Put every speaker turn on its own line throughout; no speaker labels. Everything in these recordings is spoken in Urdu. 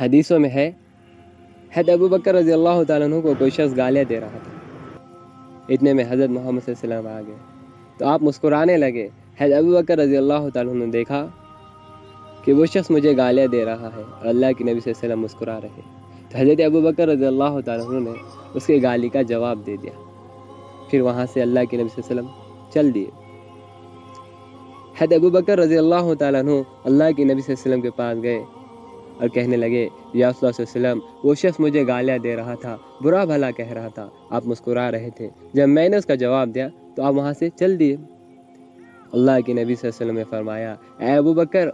حدیثوں میں ہے حضرت ابو بکر رضی اللہ تعالیٰ عنہ کو کوئی شخص گالیاں دے رہا تھا، اتنے میں حضرت محمد صلی اللہ علیہ وسلم آ گئے تو آپ مسکرانے لگے۔ حضرت ابو بکر رضی اللہ تعالیٰ عنہ نے دیکھا کہ وہ شخص مجھے گالیاں دے رہا ہے اور اللہ کے نبی صلی اللہ علیہ وسلم مسکرا رہے، تو حضرت ابو بکر رضی اللہ تعالیٰ عنہ نے اس کے گالی کا جواب دے دیا، پھر وہاں سے اللہ کے نبی صلی اللہ علیہ وسلم چل دیے۔ حضرت ابو بکر رضی اللہ تعالیٰ عنہ اللہ کے نبی صلی اللہ علیہ وسلم کے پاس گئے اور کہنے لگے یا رسول اللہ صلی اللہ علیہ وسلم وہ شخص مجھے گالیاں دے رہا تھا، برا بھلا کہہ رہا تھا، آپ مسکرا رہے تھے، جب میں نے اس کا جواب دیا تو آپ وہاں سے چل دیے۔ اللہ کے نبی صلی اللہ علیہ وسلم نے فرمایا اے ابو بکر،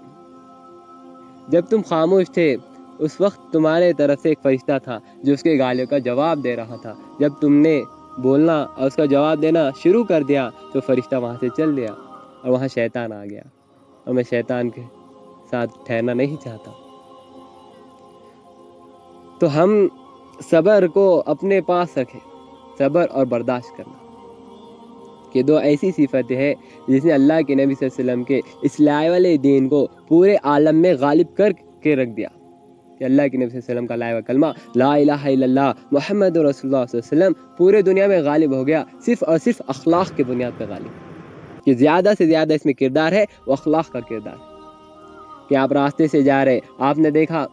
جب تم خاموش تھے اس وقت تمہارے طرف سے ایک فرشتہ تھا جو اس کے گالیوں کا جواب دے رہا تھا، جب تم نے بولنا اور اس کا جواب دینا شروع کر دیا تو فرشتہ وہاں سے چل دیا اور وہاں شیطان آ گیا، اور میں شیطان کے ساتھ ٹھہرنا نہیں چاہتا۔ تو ہم صبر کو اپنے پاس رکھیں، صبر اور برداشت کرنا، کہ دو ایسی صفتیں ہیں جس نے اللہ کے نبی صلی اللہ علیہ وسلم کے اصلاح والے دین کو پورے عالم میں غالب کر کے رکھ دیا، کہ اللہ کے نبی صلی اللہ علیہ وسلم کا لائے کلمہ لا الہ الا اللہ محمد رسول اللہ صلی اللہ علیہ وسلم پورے دنیا میں غالب ہو گیا، صرف اور صرف اخلاق کے بنیاد پر غالب، کہ زیادہ سے زیادہ اس میں کردار ہے وہ اخلاق کا کردار ہے، کہ آپ راستے سے جا رہے، آپ نے دیکھا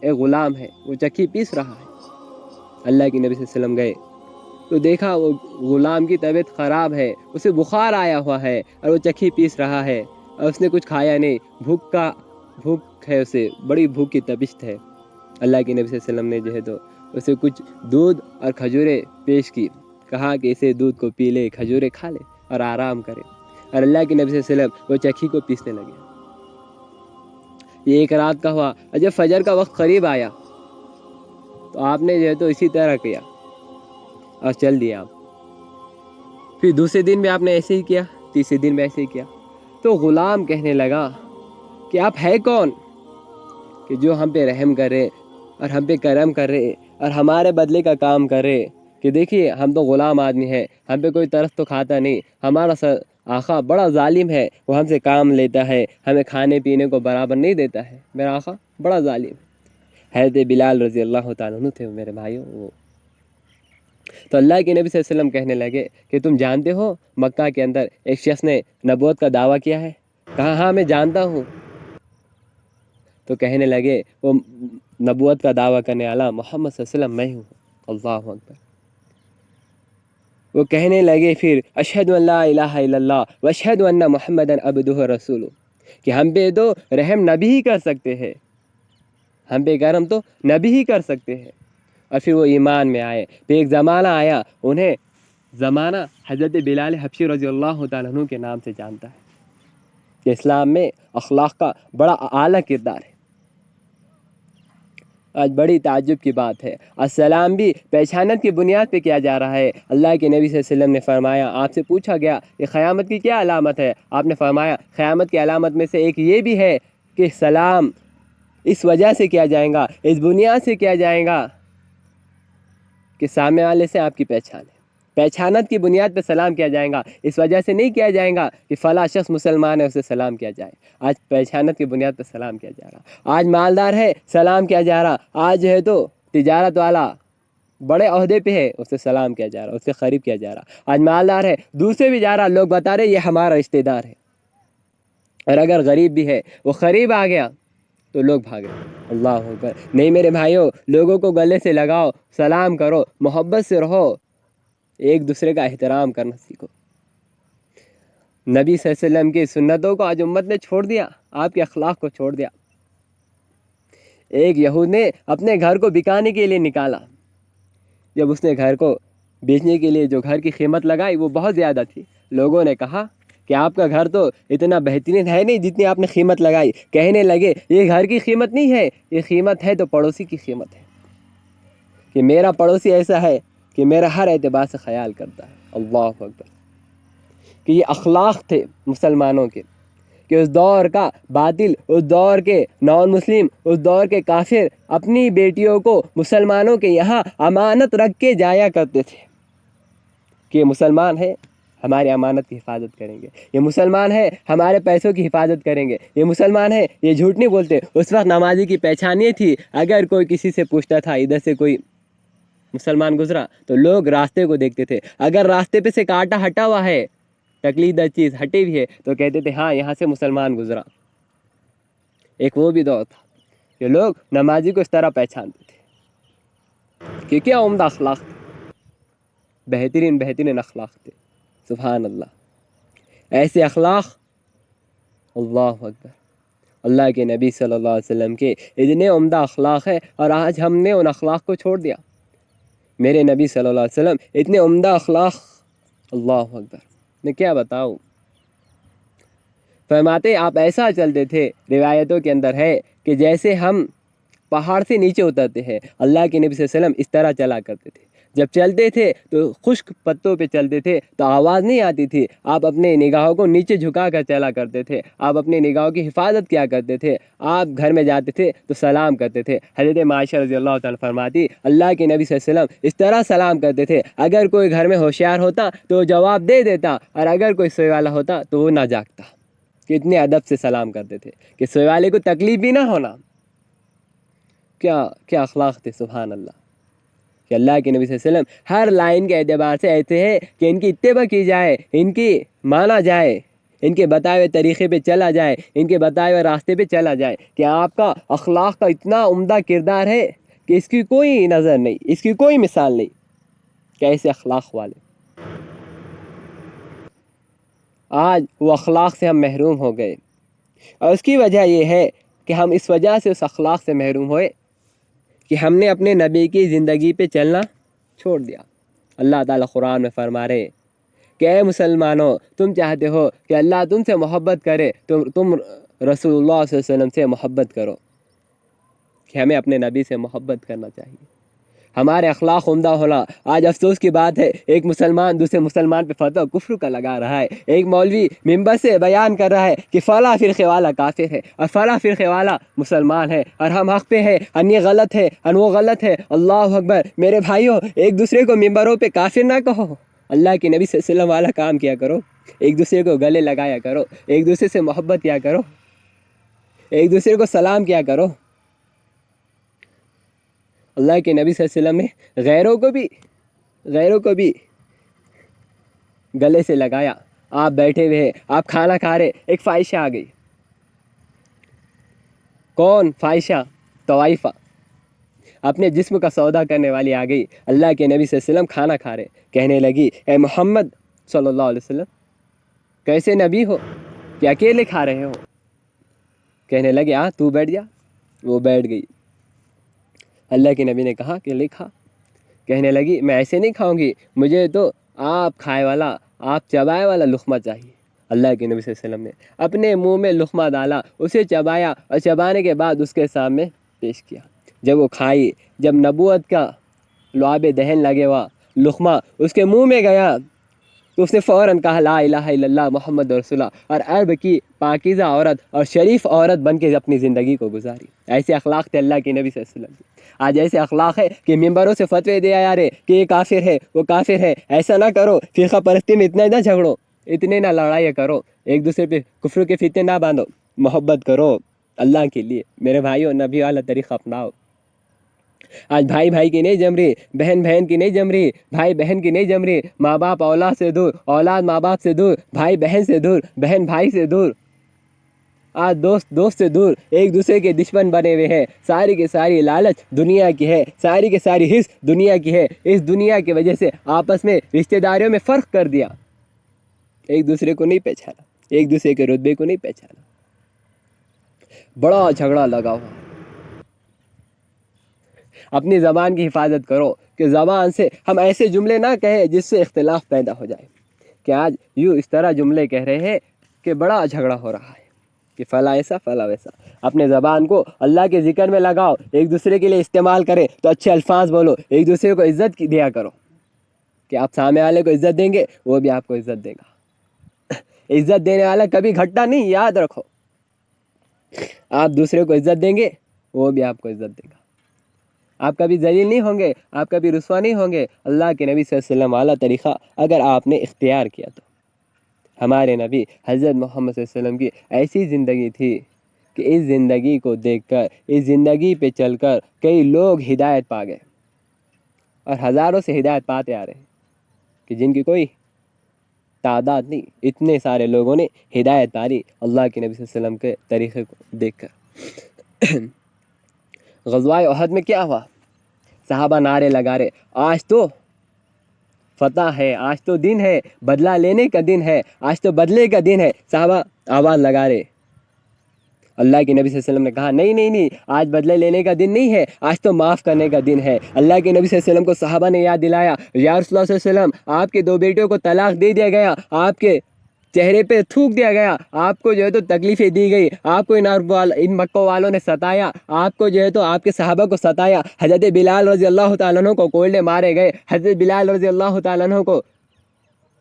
ایک غلام ہے وہ چکی پیس رہا ہے، اللہ کے نبی صلی اللہ علیہ وسلم گئے تو دیکھا وہ غلام کی طبیعت خراب ہے، اسے بخار آیا ہوا ہے اور وہ چکی پیس رہا ہے اور اس نے کچھ کھایا نہیں، بھوک ہے، اسے بڑی بھوک کی تپش ہے۔ اللہ کے نبی صلی اللہ علیہ وسلم نے جو ہے تو اسے کچھ دودھ اور کھجوریں پیش کی، کہا کہ اسے دودھ کو پی لے، کھجوریں کھا لے اور آرام کرے، اور اللہ کے نبی صلی اللہ علیہ وسلم وہ چکی کو پیسنے لگے۔ یہ ایک رات کا ہوا، اور جب فجر کا وقت قریب آیا تو آپ نے جو ہے تو اسی طرح کیا اور چل دیا آپ۔ پھر دوسرے دن بھی آپ نے ایسے ہی کیا، تیسرے دن بھی ایسے ہی کیا، تو غلام کہنے لگا کہ آپ ہے کون کہ جو ہم پہ رحم کرے اور ہم پہ کرم کرے اور ہمارے بدلے کا کام کرے، کہ دیکھیے ہم تو غلام آدمی ہیں، ہم پہ کوئی طرف تو کھاتا نہیں، ہمارا آقا بڑا ظالم ہے، وہ ہم سے کام لیتا ہے، ہمیں کھانے پینے کو برابر نہیں دیتا ہے، میرا آقا بڑا ظالم۔ حضرت بلال رضی اللہ تعالیٰ عنہ تھے میرے بھائیوں وہ، تو اللہ کے نبی صلی اللہ علیہ وسلم کہنے لگے کہ تم جانتے ہو مکہ کے اندر ایک شخص نے نبوت کا دعویٰ کیا ہے؟ کہا ہاں میں جانتا ہوں۔ تو کہنے لگے وہ نبوت کا دعویٰ کرنے والا محمد صلی اللہ علیہ وسلم میں ہوں۔ اللہ اکبر۔ وہ کہنے لگے پھر اشہد ان لا الہ الا اللہ واشہد ان محمدا عبدہ ورسولہ، کہ ہم پہ تو رحم نبی ہی کر سکتے ہیں، ہم پہ کرم تو نبی ہی کر سکتے ہیں۔ اور پھر وہ ایمان میں آئے۔ پھر ایک زمانہ آیا، انہیں زمانہ حضرت بلال حبشی رضی اللہ تعالیٰ عنہ کے نام سے جانتا ہے، کہ اسلام میں اخلاق کا بڑا اعلیٰ کردار ہے۔ آج بڑی تعجب کی بات ہے، السلام بھی پہچانت کی بنیاد پہ کیا جا رہا ہے۔ اللہ کے نبی صلی اللہ علیہ وسلم نے فرمایا، آپ سے پوچھا گیا کہ قیامت کی کیا علامت ہے؟ آپ نے فرمایا قیامت کی علامت میں سے ایک یہ بھی ہے کہ سلام اس وجہ سے کیا جائے گا، اس بنیاد سے کیا جائے گا کہ سامنے والے سے آپ کی پہچان ہے۔ پہچانت کی بنیاد پہ سلام کیا جائے گا، اس وجہ سے نہیں کیا جائے گا کہ فلاں شخص مسلمان ہے اسے سلام کیا جائے۔ آج پہچانت کی بنیاد پہ سلام کیا جا رہا، آج مالدار ہے سلام کیا جا رہا، آج ہے تو تجارت والا بڑے عہدے پہ ہے اسے سلام کیا جا رہا، اس سے قریب کیا جا رہا۔ آج مالدار ہے دور سے بھی جا رہا، لوگ بتا رہے یہ ہمارا رشتہ دار ہے، اور اگر غریب بھی ہے وہ قریب آ گیا تو لوگ بھاگ رہے۔ اللہ اکبر۔ نہیں میرے بھائیوں، لوگوں کو گلے سے لگاؤ، سلام کرو، محبت سے رہو، ایک دوسرے کا احترام کرنا سیکھو۔ نبی صلی اللہ علیہ وسلم کی سنتوں کو آج امت نے چھوڑ دیا، آپ کے اخلاق کو چھوڑ دیا۔ ایک یہود نے اپنے گھر کو بکانے کے لیے نکالا، جب اس نے گھر کو بیچنے کے لیے جو گھر کی قیمت لگائی وہ بہت زیادہ تھی، لوگوں نے کہا کہ آپ کا گھر تو اتنا بہترین ہے نہیں جتنی آپ نے قیمت لگائی۔ کہنے لگے یہ گھر کی قیمت نہیں ہے، یہ قیمت ہے تو پڑوسی کی قیمت ہے، کہ میرا پڑوسی ایسا ہے کہ میرا ہر اعتبار سے خیال کرتا ہے۔ اللہ اکبر۔ کہ یہ اخلاق تھے مسلمانوں کے، کہ اس دور کا باطل، اس دور کے نان مسلم، اس دور کے کافر اپنی بیٹیوں کو مسلمانوں کے یہاں امانت رکھ کے جایا کرتے تھے، کہ مسلمان ہے ہماری امانت کی حفاظت کریں گے، یہ مسلمان ہے ہمارے پیسوں کی حفاظت کریں گے، یہ مسلمان ہے یہ جھوٹ نہیں بولتے۔ اس وقت نمازی کی پہچان یہ تھی، اگر کوئی کسی سے پوچھتا تھا ادھر سے کوئی مسلمان گزرا تو لوگ راستے کو دیکھتے تھے، اگر راستے پہ سے کانٹا ہٹا ہوا ہے، تکلیدہ چیز ہٹی ہوئی ہے تو کہتے تھے ہاں یہاں سے مسلمان گزرا۔ ایک وہ بھی دور تھا کہ لوگ نمازی کو اس طرح پہچانتے تھے کہ کیا عمدہ اخلاق تھے، بہترین اخلاق تھے۔ سبحان اللہ، ایسے اخلاق، اللہ اکبر، اللہ کے نبی صلی اللہ علیہ وسلم کے اتنے عمدہ اخلاق ہے، اور آج ہم نے ان اخلاق کو چھوڑ دیا۔ میرے نبی صلی اللہ علیہ وسلم اتنے عمدہ اخلاق، اللہ اکبر، میں کیا بتاؤں۔ فرماتے آپ ایسا چلتے تھے، روایتوں کے اندر ہے کہ جیسے ہم پہاڑ سے نیچے اترتے ہیں، اللہ کے نبی صلی اللہ علیہ وسلم اس طرح چلا کرتے تھے۔ جب چلتے تھے تو خشک پتوں پہ چلتے تھے تو آواز نہیں آتی تھی، آپ اپنے نگاہوں کو نیچے جھکا کر چلا کرتے تھے، آپ اپنے نگاہوں کی حفاظت کیا کرتے تھے، آپ گھر میں جاتے تھے تو سلام کرتے تھے۔ حضرت عائشہ رضی اللہ تعالیٰ فرماتی اللہ کے نبی صلی اللہ علیہ وسلم اس طرح سلام کرتے تھے، اگر کوئی گھر میں ہوشیار ہوتا تو جواب دے دیتا، اور اگر کوئی سونے والا ہوتا تو وہ نہ جاگتا۔ کہ اتنے ادب سے سلام کرتے تھے کہ سونے والے کو تکلیف بھی نہ ہونا۔ کیا اخلاق تھے، سبحان اللہ، کہ اللہ کے نبی صلی اللہ علیہ وسلم ہر لائن کے اعتبار سے ایسے ہے کہ ان کی اتباع کی جائے، ان کی مانا جائے، ان کے بتائے ہوئے طریقے پہ چلا جائے، ان کے بتائے ہوئے راستے پہ چلا جائے، کہ آپ کا اخلاق کا اتنا عمدہ کردار ہے کہ اس کی کوئی نظر نہیں، اس کی کوئی مثال نہیں، کیسے اخلاق والے۔ آج وہ اخلاق سے ہم محروم ہو گئے، اور اس کی وجہ یہ ہے کہ ہم اس وجہ سے اس اخلاق سے محروم ہوئے کہ ہم نے اپنے نبی کی زندگی پہ چلنا چھوڑ دیا۔ اللہ تعالیٰ قرآن میں فرما رہے کہ اے مسلمانوں، تم چاہتے ہو کہ اللہ تم سے محبت کرے تو تم رسول اللہ صلی اللہ علیہ وسلم سے محبت کرو، کہ ہمیں اپنے نبی سے محبت کرنا چاہیے، ہمارے اخلاق عمدہ ہونا۔ آج افسوس کی بات ہے، ایک مسلمان دوسرے مسلمان پہ فتویٰ کفر کا لگا رہا ہے، ایک مولوی ممبر سے بیان کر رہا ہے کہ فلاں فرقے والا کافر ہے اور فلاں فرقے والا مسلمان ہے، اور ہم حق پہ ہے، اور یہ غلط ہے اور وہ غلط ہے۔ اللہ اکبر، میرے بھائیوں، ایک دوسرے کو ممبروں پہ کافر نہ کہو، اللہ کے نبی صلی اللہ علیہ وسلم والا کام کیا کرو، ایک دوسرے کو گلے لگایا کرو، ایک دوسرے سے محبت کیا کرو، ایک دوسرے کو سلام کیا کرو۔ اللہ کے نبی صلی اللہ علیہ وسلم نے غیروں کو بھی گلے سے لگایا۔ آپ بیٹھے ہوئے ہیں، آپ کھانا کھا رہے، ایک فاحشہ آ گئی۔ کون فاحشہ؟ طوائفہ، اپنے جسم کا سودا کرنے والی آ گئی۔ اللہ کے نبی صلی اللہ علیہ وسلم کھانا کھا رہے، کہنے لگی اے محمد صلی اللہ علیہ وسلم، کیسے نبی ہو کہ اکیلے کھا رہے ہو؟ کہنے لگے ہاں تو بیٹھ جا، وہ بیٹھ گئی۔ اللہ کے نبی نے کہا کہ لے کھا، کہنے لگی میں ایسے نہیں کھاؤں گی، مجھے تو آپ کھائے والا، آپ چبائے والا لقمہ چاہیے۔ اللہ کے نبی صلی اللہ علیہ وسلم نے اپنے منہ میں لقمہ ڈالا، اسے چبایا، اور چبانے کے بعد اس کے سامنے پیش کیا۔ جب وہ کھائی، جب نبوت کا لعاب دہن لگے ہوا لقمہ اس کے منہ میں گیا تو اس نے فوراً کہا لا الہ الا اللہ محمد رسول اللہ، اور عرب کی پاکیزہ عورت اور شریف عورت بن کے اپنی زندگی کو گزاری۔ ایسے اخلاق تھے اللہ کے نبی صلی اللہ علیہ وسلم کے۔ آج ایسے اخلاق ہے کہ ممبروں سے فتوے دے آ رہے کہ یہ کافر ہے وہ کافر ہے، ایسا نہ کرو، فرقہ پرستی میں اتنا نہ جھگڑو، اتنے نہ لڑائی کرو، ایک دوسرے پہ کفر کے فتنے نہ باندھو، محبت کرو اللہ کے لیے۔ میرے بھائیوں، نبی والا طریقہ اپناؤ۔ آج بھائی بھائی کی نہیں جم رہی، بہن بہن کی نہیں جم رہی، بھائی بہن کی نہیں جم رہی، ماں باپ اولاد سے دور، اولاد ماں باپ سے دور، بھائی بہن سے دور، بہن بھائی سے دور، آج دوست سے دور، ایک دوسرے کے دشمن بنے ہوئے ہیں۔ ساری کی ساری لالچ دنیا کی ہے، ساری کی ساری حرص دنیا کی ہے۔ اس دنیا کی وجہ سے آپس میں رشتہ داریوں میں فرق کر دیا، ایک دوسرے کو نہیں پہچانا، ایک دوسرے کے رتبے کو نہیں پہچانا، بڑا جھگڑا لگا ہوا۔ اپنی زبان کی حفاظت کرو کہ زبان سے ہم ایسے جملے نہ کہیں جس سے اختلاف پیدا ہو جائے، کہ آج یوں اس طرح جملے کہہ رہے ہیں کہ بڑا جھگڑا ہو رہا ہے، کہ فلاں ایسا فلاں ویسا۔ اپنے زبان کو اللہ کے ذکر میں لگاؤ، ایک دوسرے کے لیے استعمال کرے تو اچھے الفاظ بولو، ایک دوسرے کو عزت دیا کرو، کہ آپ سامنے والے کو عزت دیں گے وہ بھی آپ کو عزت دے گا۔ عزت دینے والا کبھی گھٹتا نہیں، یاد رکھو، آپ دوسرے کو عزت دیں گے وہ بھی آپ کو عزت دے گا، آپ کبھی ذلیل نہیں ہوں گے، آپ کبھی رسوا نہیں ہوں گے۔ اللہ کے نبی صلی اللہ علیہ وسلم والا طریقہ اگر آپ نے اختیار کیا تو ہمارے نبی حضرت محمد صلی اللہ علیہ وسلم کی ایسی زندگی تھی کہ اس زندگی کو دیکھ کر، اس زندگی پہ چل کر کئی لوگ ہدایت پا گئے، اور ہزاروں سے ہدایت پاتے آ رہے ہیں کہ جن کی کوئی تعداد نہیں، اتنے سارے لوگوں نے ہدایت پاری اللہ کے نبی صلی اللہ علیہ وسلم کے طریقے کو دیکھ کر۔ غزوہ احد میں کیا ہوا؟ صحابہ نعرے لگا رہے، آج تو فتح ہے، آج تو دن ہے، بدلہ لینے کا دن ہے، آج تو بدلے کا دن ہے۔ صحابہ آواز لگا رہے، اللہ کے نبی صلی اللہ علیہ وسلم نے کہا نہیں نہیں نہیں، آج بدلہ لینے کا دن نہیں ہے، آج تو معاف کرنے کا دن ہے۔ اللہ کے نبی صلی اللہ علیہ وسلم کو صحابہ نے یاد دلایا، یا رسول اللہ صلی اللہ علیہ وسلم، آپ کے 2 بیٹوں کو طلاق دے دیا گیا، آپ کے چہرے پہ تھوک دیا گیا، آپ کو جو ہے تو تکلیفیں دی گئی، آپ کو ان مکہ والوں نے ستایا، آپ کو جو ہے تو آپ کے صحابہ کو ستایا۔ حضرت بلال رضی اللہ تعالیٰ عنہ کو کولڈے مارے گئے، حضرت بلال رضی اللہ تعالیٰ عنہ کو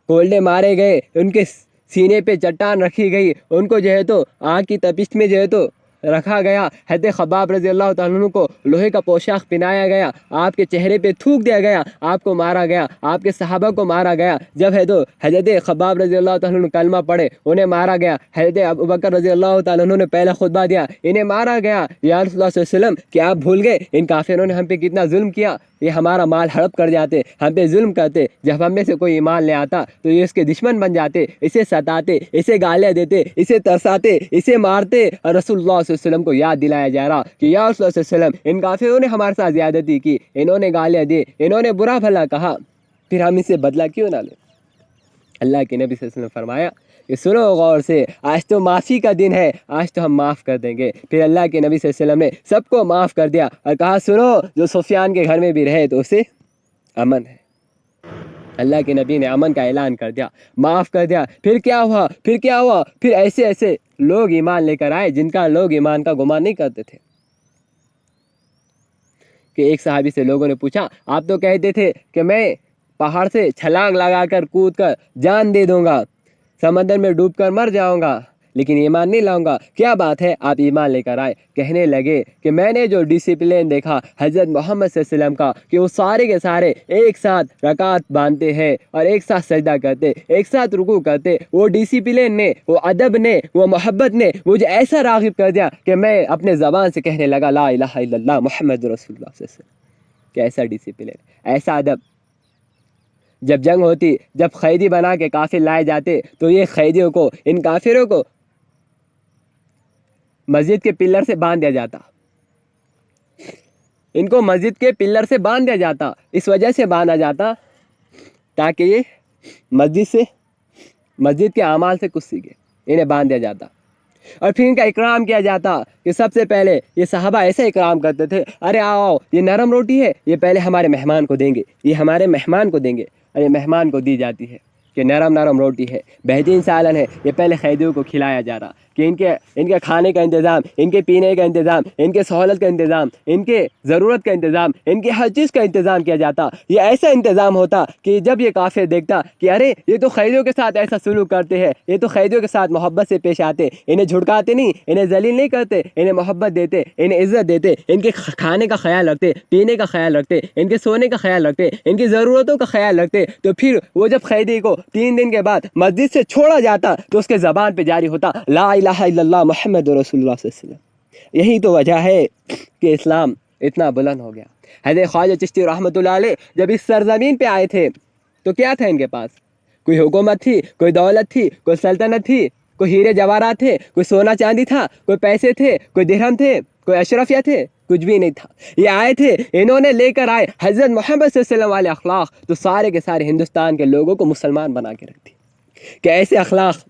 کولڈے مارے گئے، ان کے سینے پہ چٹان رکھی گئی، ان کو جو ہے تو آگ کی تپش میں جو ہے تو رکھا گیا۔ حضرت خباب رضی اللہ تعالیٰ عنہ کو لوہے کا پوشاک پہنایا گیا، آپ کے چہرے پہ تھوک دیا گیا، آپ کو مارا گیا، آپ کے صحابہ کو مارا گیا۔ جب ہے تو حضرت خباب رضی اللہ تعالیٰ عنہ کلمہ پڑھے، انہیں مارا گیا۔ حضرت ابوبکر رضی اللہ تعالیٰ عنہ نے پہلا خطبہ دیا، انہیں مارا گیا۔ یا رسول اللہ صلی اللہ علیہ وسلم، کیا آپ بھول گئے ان کافروں نے ہم پہ کتنا ظلم کیا؟ یہ ہمارا مال ہڑپ کر جاتے، ہم پہ ظلم کرتے، جب ہم میں سے کوئی ایمان لے آتا تو یہ اس کے دشمن بن جاتے، اسے ستاتے، اسے گالیاں دیتے، اسے ترساتے، اسے مارتے۔ اور رسول اللہ صلی اللہ علیہ وسلم کو یاد دلایا جا رہا کہ یا رسول اللہ صلی اللہ علیہ وسلم، ان کافروں نے ہمارے ساتھ زیادتی کی، انہوں نے گالیاں دی، انہوں نے برا بھلا کہا، پھر ہم اسے بدلہ کیوں نہ لیں؟ اللہ کے نبی صلی اللہ علیہ وسلم نے فرمایا کہ سنو غور سے، آج تو معافی کا دن ہے، آج تو ہم معاف کر دیں گے۔ پھر اللہ کے نبی صلی اللہ علیہ وسلم نے سب کو معاف کر دیا اور کہا سنو، جو سفیان کے گھر میں بھی رہے تو اسے امن ہے۔ اللہ کے نبی نے امن کا اعلان کر دیا، معاف کر دیا۔ پھر کیا ہوا؟ پھر ایسے لوگ ایمان لے کر آئے جن کا لوگ ایمان کا گمان نہیں کرتے تھے۔ کہ ایک صحابی سے لوگوں نے پوچھا، آپ تو کہتے تھے کہ میں پہاڑ سے چھلانگ لگا کر کود کر جان دے دوں گا، سمندر میں ڈوب کر مر جاؤں گا، لیکن ایمان نہیں لاؤں گا، کیا بات ہے آپ ایمان لے کر آئے؟ کہنے لگے کہ میں نے جو ڈسپلن دیکھا حضرت محمد صلی اللہ علیہ وسلم کا، کہ وہ سارے کے سارے ایک ساتھ رکعت باندھتے ہیں اور ایک ساتھ سجدہ کرتے، ایک ساتھ رکوع کرتے، وہ ڈسپلن نے، وہ ادب نے، وہ محبت نے مجھے ایسا راغب کر دیا کہ میں اپنے زبان سے کہنے لگا لا الہ الا اللہ محمد رسول اللہ صلی اللہ علیہ وسلم۔ کہ ایسا ڈسپلن، ایسا ادب۔ جب جنگ ہوتی، جب قیدی بنا کے کافر لائے جاتے تو یہ قیدیوں کو، ان کافروں کو مسجد کے پلر سے باندھ دیا جاتا، ان کو مسجد کے پلر سے باندھ دیا جاتا۔ اس وجہ سے باندھا جاتا تاکہ یہ مسجد کے اعمال سے کچھ سیکھے، انہیں باندھ دیا جاتا۔ اور پھر ان کا اکرام کیا جاتا کہ سب سے پہلے یہ صحابہ ایسا اکرام کرتے تھے، ارے آؤ یہ نرم روٹی ہے، یہ پہلے ہمارے مہمان کو دیں گے، یہ ہمارے مہمان کو دیں گے، اور یہ مہمان کو دی جاتی ہے کہ نرم روٹی ہے، بہترین سالن ہے، یہ پہلے قیدیوں کو کھلایا جا رہا کہ ان کے کھانے کا انتظام، ان کے پینے کا انتظام، ان کے سہولت کا انتظام، ان کے ضرورت کا انتظام، ان کی ہر چیز کا انتظام کیا جاتا۔ یہ ایسا انتظام ہوتا کہ جب یہ کافر دیکھتا کہ ارے یہ تو قیدیوں کے ساتھ ایسا سلوک کرتے ہیں، یہ تو قیدیوں کے ساتھ محبت سے پیش آتے، انہیں جھڑکاتے نہیں، انہیں ذلیل نہیں کرتے، انہیں محبت دیتے، انہیں عزت دیتے، ان کے کھانے کا خیال رکھتے، پینے کا خیال رکھتے، ان کے سونے کا خیال رکھتے، ان کی ضرورتوں کا خیال رکھتے، تو پھر وہ جب قیدی کو 3 دن کے بعد مسجد سے چھوڑا جاتا تو اس کے زبان پہ جاری ہوتا لا الہ الا اللہ محمد رسول اللہ صلی اللہ علیہ وسلم۔ یہی تو وجہ ہے کہ اسلام اتنا بلند ہو گیا۔ حضرت خواجہ چشتی رحمۃ اللہ علیہ جب اس سرزمین پہ آئے تھے تو کیا تھا ان کے پاس؟ کوئی حکومت تھی، کوئی دولت تھی، کوئی سلطنت تھی، کوئی ہیرے جواہرات تھے، کوئی سونا چاندی تھا، کوئی پیسے تھے، کوئی درہم تھے، کوئی اشرفیہ تھے، کچھ بھی نہیں تھا۔ یہ آئے تھے، انہوں نے لے کر آئے حضرت محمد صلی اللہ علیہ وسلم والے اخلاق، تو سارے کے سارے ہندوستان کے لوگوں کو مسلمان بنا کے رکھ دی۔ کہ ایسے اخلاق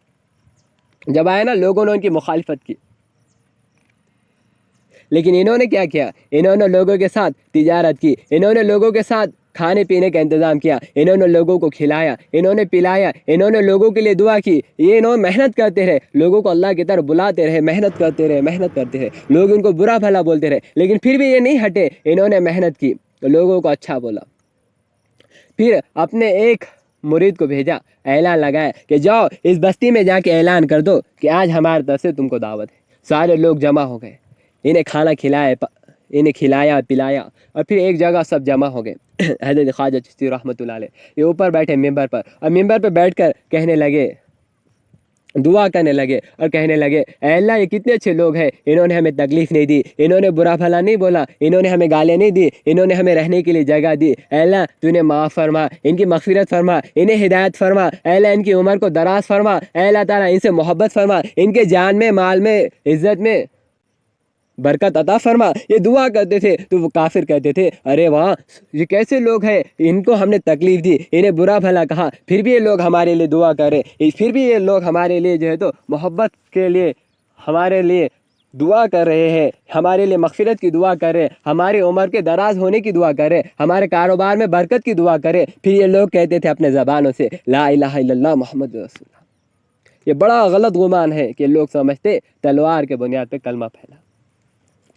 جب آئے نا، لوگوں نے ان کی مخالفت کی، لیکن انہوں نے کیا کیا؟ انہوں نے لوگوں کے ساتھ تجارت کی، انہوں نے لوگوں کے ساتھ کھانے پینے کا انتظام کیا، انہوں نے لوگوں کو کھلایا، انہوں نے پلایا، انہوں نے لوگوں کے لیے دعا کی، یہ انہوں محنت کرتے رہے، لوگوں کو اللہ کی طرف بلاتے رہے، محنت کرتے رہے، لوگ ان کو برا بھلا بولتے رہے، لیکن پھر بھی یہ نہیں ہٹے، انہوں نے محنت کی، لوگوں کو اچھا بولا۔ پھر اپنے ایک مرید کو بھیجا، اعلان لگایا کہ جاؤ اس بستی میں جا کے اعلان کر دو کہ آج ہمارے طرف سے تم کو دعوت ہے۔ سارے لوگ جمع ہو گئے، انہیں کھانا کھلایا، انہیں کھلایا پلایا، اور پھر ایک جگہ سب جمع ہو گئے۔ حضرت خواجہ چشتی رحمۃ اللہ علیہ یہ اوپر بیٹھے ممبر پر، اور ممبر پہ بیٹھ کر کہنے لگے دعا کرنے لگے اور کہنے لگے اے اللہ یہ کتنے اچھے لوگ ہیں، انہوں نے ہمیں تکلیف نہیں دی، انہوں نے برا بھلا نہیں بولا، انہوں نے ہمیں گالیں نہیں دی، انہوں نے ہمیں رہنے کے لیے جگہ دی، اے اللہ تو انہیں معاف فرما، ان کی مغفرت فرما، انہیں ہدایت فرما، اے اللہ ان کی عمر کو دراز فرما، اے اللہ تعالیٰ ان سے محبت فرما، ان کے جان میں، مال میں، عزت میں برکت عطا فرما۔ یہ دعا کرتے تھے تو وہ کافر کہتے تھے ارے واہ یہ کیسے لوگ ہیں، ان کو ہم نے تکلیف دی، انہیں برا بھلا کہا، پھر بھی یہ لوگ ہمارے لیے دعا کرے، پھر بھی یہ لوگ ہمارے لیے جو ہے تو محبت کے لیے ہمارے لیے دعا کر رہے ہیں، ہمارے لیے مغفرت کی دعا کر رہے، ہماری عمر کے دراز ہونے کی دعا کر رہے، ہمارے کاروبار میں برکت کی دعا کرے۔ پھر یہ لوگ کہتے تھے اپنے زبانوں سے لا الہ الا اللہ محمد رسول اللہ۔ یہ بڑا غلط گمان ہے کہ لوگ سمجھتے تلوار کے بنیاد پہ کلمہ پھیلا،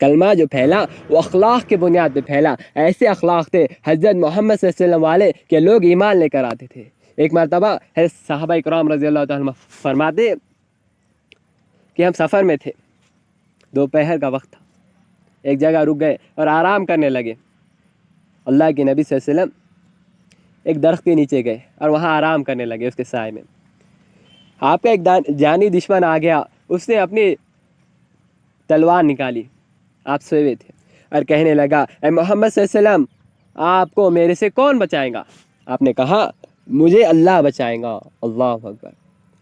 کلمہ جو پھیلا وہ اخلاق کے بنیاد پہ پھیلا۔ ایسے اخلاق تھے حضرت محمد صلی اللہ علیہ وسلم والے کہ لوگ ایمان لے کر آتے تھے۔ ایک مرتبہ صحابہ اکرام رضی اللہ تعالیٰ فرماتے کہ ہم سفر میں تھے، دوپہر کا وقت تھا، ایک جگہ رک گئے اور آرام کرنے لگے۔ اللہ کے نبی صلی اللہ علیہ وسلم ایک درخت کے نیچے گئے اور وہاں آرام کرنے لگے اس کے سائے میں۔ آپ کا ایک جانی دشمن آ گیا، اس نے اپنی تلوار نکالی، آپ سوئے ہوئے تھے، اور کہنے لگا اے محمد صلی اللہ علیہ وسلم آپ کو میرے سے کون بچائیں گا؟ آپ نے کہا مجھے اللہ بچائیں گا۔ اللہ اکبر۔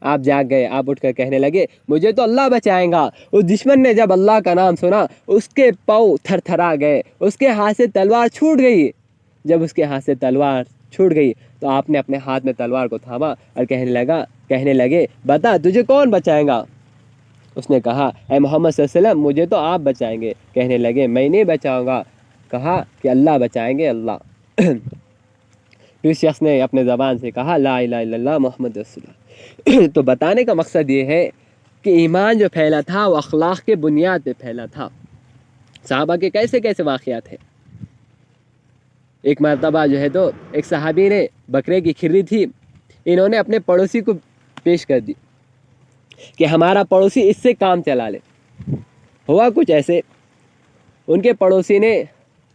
آپ جاگ گئے، آپ اٹھ کر کہنے لگے مجھے تو اللہ بچائیں گا۔ اس دشمن نے جب اللہ کا نام سنا اس کے پاؤں تھر تھرا گئے، اس کے ہاتھ سے تلوار چھوٹ گئی۔ جب اس کے ہاتھ سے تلوار چھوٹ گئی تو آپ نے اپنے ہاتھ میں تلوار کو تھاما اور کہنے لگے بتا تجھے کون بچائیں گا؟ اس نے کہا اے محمد صلی اللہ علیہ وسلم مجھے تو آپ بچائیں گے۔ کہنے لگے میں نہیں بچاؤں گا، کہا کہ اللہ بچائیں گے، اللہ۔ پھر شخص نے اپنے زبان سے کہا لا الہ الا اللہ محمد رسول اللہ۔ تو بتانے کا مقصد یہ ہے کہ ایمان جو پھیلا تھا وہ اخلاق کے بنیاد پہ پھیلا تھا۔ صحابہ کے کیسے کیسے واقعات ہیں۔ ایک مرتبہ جو ہے تو ایک صحابی نے بکرے کی کھری تھی، انہوں نے اپنے پڑوسی کو پیش کر دی کہ ہمارا پڑوسی اس سے کام چلا لے۔ ہوا کچھ ایسے، ان کے پڑوسی نے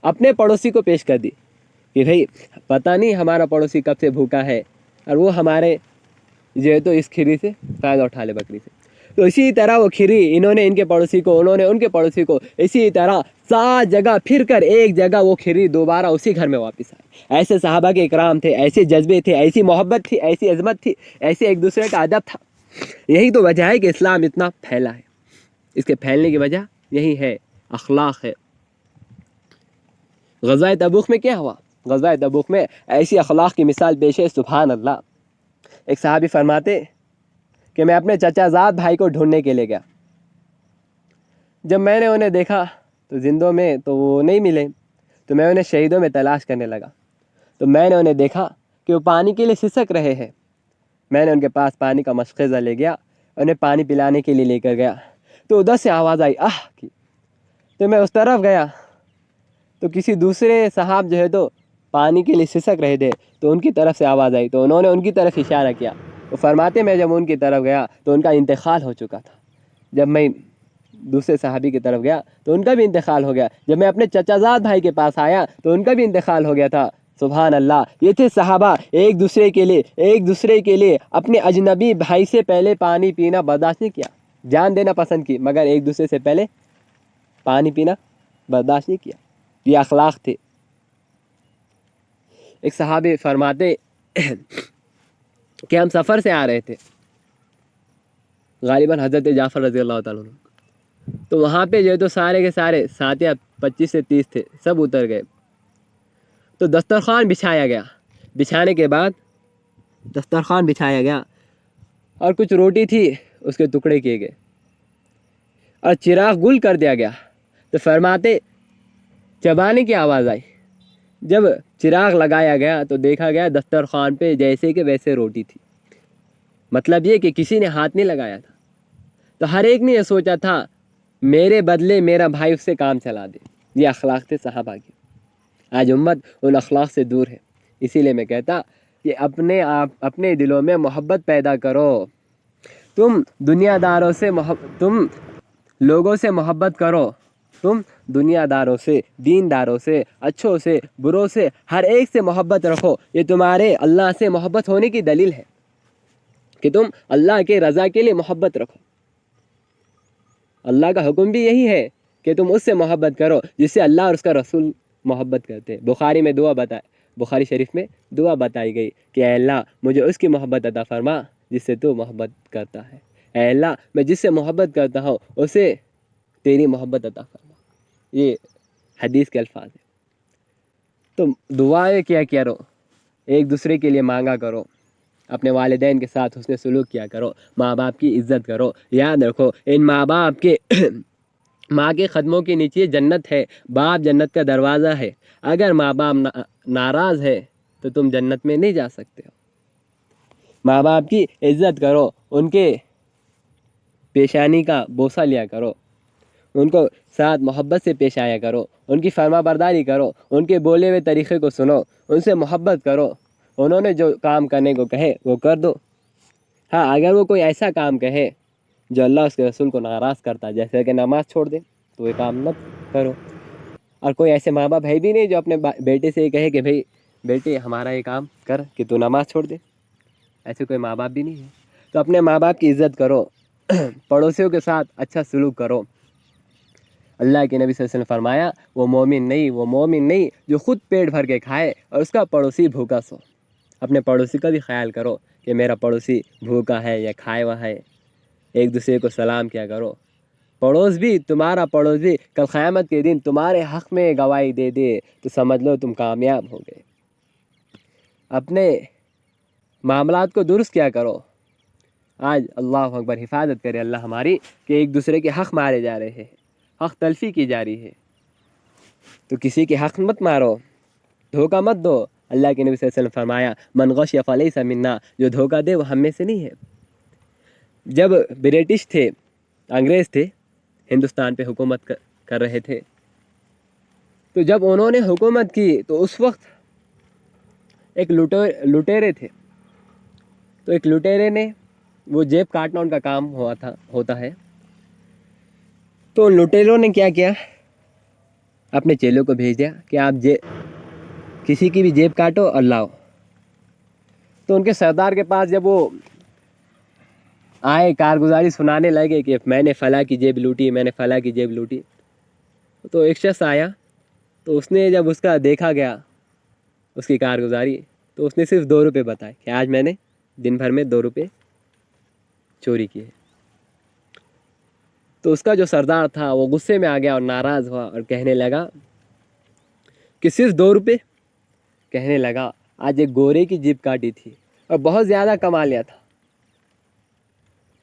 اپنے پڑوسی کو پیش کر دی کہ بھائی پتہ نہیں ہمارا پڑوسی کب سے بھوکا ہے اور وہ ہمارے جو ہے تو اس کھری سے فائدہ اٹھا لے، بکری سے۔ تو اسی طرح وہ کھری انہوں نے ان کے پڑوسی کو، انہوں نے ان کے پڑوسی کو، اسی طرح 7 جگہ پھر کر ایک جگہ وہ کھری دوبارہ اسی گھر میں واپس آئی۔ ایسے صحابہ کے اکرام تھے، ایسے جذبے تھے، ایسی محبت تھی، ایسی عظمت تھی، ایسے ایک دوسرے کا ادب تھا۔ یہی تو وجہ ہے کہ اسلام اتنا پھیلا ہے، اس کے پھیلنے کی وجہ یہی ہے، اخلاق ہے۔ غزوہ تبوک میں کیا ہوا؟ غزوہ تبوک میں ایسی اخلاق کی مثال پیش ہے، سبحان اللہ۔ ایک صحابی فرماتے کہ میں اپنے چچا زاد بھائی کو ڈھونڈنے کے لیے گیا، جب میں نے انہیں دیکھا تو زندوں میں تو وہ نہیں ملے، تو میں انہیں شہیدوں میں تلاش کرنے لگا۔ تو میں نے انہیں دیکھا کہ وہ پانی کے لیے سسک رہے ہیں۔ میں نے ان کے پاس پانی کا مشقزہ لے گیا، انہیں پانی پلانے کے لیے لے کر گیا، تو ادھر سے آواز آئی آہ کی۔ تو میں اس طرف گیا تو کسی دوسرے صحاب جو ہے تو پانی کے لیے سسک رہے تھے، تو ان کی طرف سے آواز آئی، تو انہوں نے ان کی طرف اشارہ کیا۔ وہ فرماتے میں جب ان کی طرف گیا تو ان کا انتقال ہو چکا تھا۔ جب میں دوسرے صحابی کی طرف گیا تو ان کا بھی انتقال ہو گیا۔ جب میں اپنے چچا زاد بھائی کے پاس آیا تو ان کا بھی انتقال ہو گیا تھا۔ سبحان اللہ۔ یہ تھے صحابہ، ایک دوسرے کے لیے اپنے اجنبی بھائی سے پہلے پانی پینا برداشت نہیں کیا، جان دینا پسند کی، مگر ایک دوسرے سے پہلے پانی پینا برداشت نہیں کیا۔ یہ اخلاق تھے۔ ایک صحابی فرماتے کہ ہم سفر سے آ رہے تھے، غالباً حضرت جعفر رضی اللہ تعالیٰ عنہ، تو وہاں پہ جو ہے تو سارے کے سارے 7 یا 25 سے 30 تھے، سب اتر گئے۔ تو دسترخوان بچھایا گیا، بچھانے کے بعد دسترخوان بچھایا گیا اور کچھ روٹی تھی اس کے ٹکڑے کیے گئے اور چراغ گل کر دیا گیا۔ تو فرماتے چبانے کی آواز آئی۔ جب چراغ لگایا گیا تو دیکھا گیا دسترخوان پہ جیسے کہ ویسے روٹی تھی۔ مطلب یہ کہ کسی نے ہاتھ نہیں لگایا تھا۔ تو ہر ایک نے یہ سوچا تھا میرے بدلے میرا بھائی اس سے کام چلا دے۔ یہ اخلاق تھے صحابہ کی۔ آج امت ان اخلاق سے دور ہے، اسی لیے میں کہتا کہ اپنے دلوں میں محبت پیدا کرو۔ تم دنیا داروں سے تم لوگوں سے محبت کرو، تم دنیا داروں سے، دین داروں سے، اچھوں سے، بروں سے، ہر ایک سے محبت رکھو۔ یہ تمہارے اللہ سے محبت ہونے کی دلیل ہے۔ کہ تم اللہ کے رضا کے لیے محبت رکھو. اللہ کا حکم بھی یہی ہے کہ تم اس سے محبت کرو جس سے اللہ اور اس کا رسول محبت کرتے. بخاری شریف میں دعا بتائی گئی کہ اے اللہ مجھے اس کی محبت عطا فرما جس سے تو محبت کرتا ہے. اے اللہ میں جس سے محبت کرتا ہوں اسے تیری محبت عطا فرما. یہ حدیث کے الفاظ ہیں. تو دعائیں کیا کرو، ایک دوسرے کے لیے مانگا کرو، اپنے والدین کے ساتھ حسن سلوک کیا کرو، ماں باپ کی عزت کرو. یاد رکھو ان ماں باپ کے ماں کے قدموں کے نیچے جنت ہے، باپ جنت کا دروازہ ہے. اگر ماں باپ ناراض ہے تو تم جنت میں نہیں جا سکتے ہو. ماں باپ کی عزت کرو، ان کے پیشانی کا بوسہ لیا کرو، ان کو ساتھ محبت سے پیش آیا کرو، ان کی فرما برداری کرو، ان کے بولے ہوئے طریقے کو سنو، ان سے محبت کرو. انہوں نے جو کام کرنے کو کہے وہ کر دو. ہاں اگر وہ کوئی ایسا کام کہے جو اللہ اس کے رسول کو ناراض کرتا ہے، جیسے کہ نماز چھوڑ دے، تو یہ کام مت کرو. اور کوئی ایسے ماں باپ ہے بھی نہیں جو اپنے بیٹے سے یہ کہے کہ بھائی بیٹے ہمارا یہ کام کر کہ تو نماز چھوڑ دے. ایسے کوئی ماں باپ بھی نہیں ہے. تو اپنے ماں باپ کی عزت کرو، پڑوسیوں کے ساتھ اچھا سلوک کرو. اللہ کے نبی صلی اللہ علیہ وسلم نے فرمایا وہ مومن نہیں جو خود پیٹ بھر کے کھائے اور اس کا پڑوسی بھوکا سو. اپنے پڑوسی کا بھی خیال کرو کہ میرا پڑوسی بھوکا ہے یا کھائے ہوا ہے. ایک دوسرے کو سلام کیا کرو. تمہارا پڑوس بھی کل قیامت کے دن تمہارے حق میں گواہی دے دے تو سمجھ لو تم کامیاب ہو گئے. اپنے معاملات کو درست کیا کرو. آج اللہ اکبر، حفاظت کرے اللہ ہماری کہ ایک دوسرے کے حق مارے جا رہے ہیں، حق تلفی کی جا رہی ہے. تو کسی کے حق مت مارو، دھوکہ مت دو. اللہ کے نبی صلی اللہ علیہ وسلم فرمایا من غش فلیس منا، جو دھوکہ دے وہ ہم میں سے نہیں ہے. جب برٹش تھے، انگریز تھے، ہندوستان پہ حکومت کر رہے تھے، تو جب انہوں نے حکومت کی تو اس وقت ایک لٹیرے تھے. تو ایک لٹیرے نے، وہ جیب کاٹنا ان کا کام ہوتا ہے. تو ان لٹیروں نے کیا کیا، اپنے چیلوں کو بھیج دیا کہ آپ کسی کی بھی جیب کاٹو اور لاؤ. تو ان کے سردار کے پاس جب وہ آئے، کارگزاری سنانے لگے کہ میں نے فلاں کی جیب لوٹی، میں نے فلاں کی جیب لوٹی. تو ایک شخص آیا، تو اس نے جب اس کا دیکھا گیا اس کی کارگزاری، تو اس نے صرف 2 روپے بتائے کہ آج میں نے دن بھر میں 2 روپے چوری کیے. تو اس کا جو سردار تھا وہ غصے میں آ گیا اور ناراض ہوا اور کہنے لگا کہ صرف 2 روپے. کہنے لگا آج ایک گورے کی جیب کاٹی تھی اور بہت زیادہ کما لیا تھا.